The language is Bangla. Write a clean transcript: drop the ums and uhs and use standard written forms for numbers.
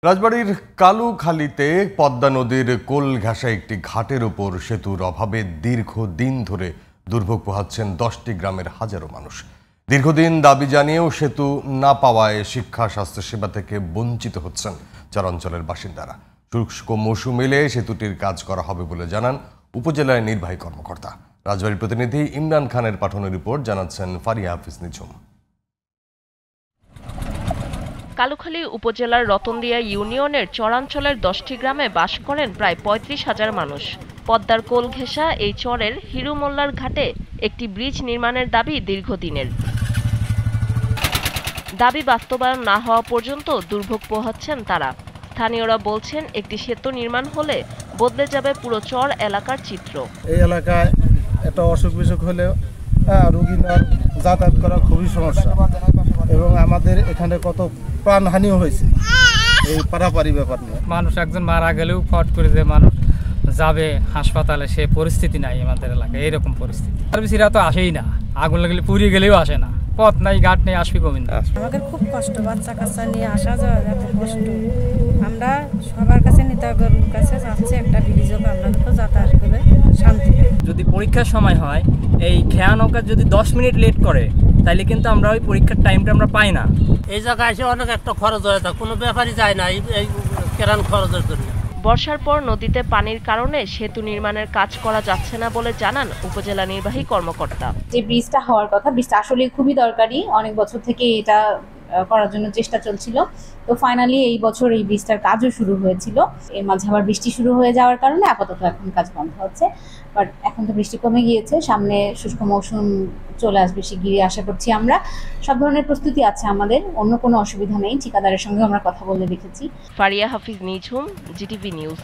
রাজবাড়ীর কালুখালীতে পদ্মা নদীর কোল ঘেঁষা একটি ঘাটের উপর সেতুর অভাবে দীর্ঘদিন ধরে দুর্ভোগ পোহাচ্ছেন 10টি গ্রামের হাজারো মানুষ। দীর্ঘদিন দাবি জানিয়েও সেতু না পাওয়ায় শিক্ষা স্বাস্থ্যসেবা থেকে বঞ্চিত হচ্ছেন চরাঞ্চলের বাসিন্দারা। শুষ্ক মৌসুম এলে সেতুটির কাজ করা হবে বলে জানান উপজেলার নির্বাহী কর্মকর্তা। রাজবাড়ীর প্রতিনিধি ইমরান খানের পাঠানো রিপোর্ট জানাচ্ছেন ফারিয়া হাফিজ নিঝুম। কালুখালী উপজেলার রতনদিয়া ইউনিয়নের চরাঞ্চলের 10টি গ্রামে বাস করেন প্রায় 35,000 মানুষ। পদ্মার কোল ঘেঁষা এই চরের হিরু মোল্লার ঘাটে একটি ব্রিজ নির্মাণের দাবি দীর্ঘদিনের। দাবি বাস্তবায়ন না হওয়া পর্যন্ত দুর্ভোগ পোহাচ্ছেন তারা। স্থানীয়রা বলছেন একটি সেতু নির্মাণ হলে বদলে যাবে পুরো চর এলাকার চিত্র। এই এলাকায় একটা অসুখ বিসুখ হলেও রোগীদের যাতায়াত করা খুবই সমস্যা এবং আমাদের এখানে কত প্রাণহানিও হয়েছে এই পারাপারি ব্যাপার নিয়ে। মানুষ একজন মারা গেলেও ফট করে যে মানুষ যাবে হাসপাতালে সে পরিস্থিতি নাই আমাদের এলাকায়, এইরকম পরিস্থিতি। সার্ভিসরা তো আসেই না, আগুন লাগলে পুড়িয়ে গেলেও আসে না, পথ নাই ঘাট নেই, আসবি গোবিন্দ। আমাদের খুব কষ্ট, বাচ্চা কাচ্চা নিয়ে আসা যাওয়া এত কষ্ট। আমরা সবার কাছে নেতাগণের কাছে যাচ্ছি একটা ব্রিজও আমরা তো যাতায়াত করে শান্তি। যদি পরীক্ষার সময় হয় এই খেয়া নৌকা যদি 10 মিনিট লেট করে তাহলে কিন্তু আমরা ওই পরীক্ষার টাইমটা আমরা পাই না। এই জায়গায় এসে অনেক একটা খরচ হয়ে যায়, কোনো ব্যাপারই যায় না এই কেরান খরচের জন্য। বর্ষার পর নদীতে পানির কারণে সেতু নির্মাণের কাজ করা যাচ্ছে না বলে জানান উপজেলা নির্বাহী কর্মকর্তা। যে ব্রিজটা হওয়ার কথা, ব্রিজটা আসলে খুবই দরকারি, অনেক বছর থেকে এটা করার জন্য চেষ্টা চলছিল। তো ফাইনালি এই বছর এই ব্রিজটার কাজও শুরু হয়েছিল। এর মাঝে আবার বৃষ্টি শুরু হয়ে যাওয়ার কারণে আপাতত এখন কাজ বন্ধ হচ্ছে। বাট এখন তো বৃষ্টি কমে গিয়েছে, সামনে শুষ্ক মৌসুম চলে আসবে শিগগিরই আশা করছি। আমরা সব ধরনের প্রস্তুতি আছে আমাদের, অন্য কোনো অসুবিধা নেই। ঠিকাদারের সঙ্গে আমরা কথা বলে রেখেছি। ফারিয়া হাফিজ নিঝুম, জিটিভি নিউজ।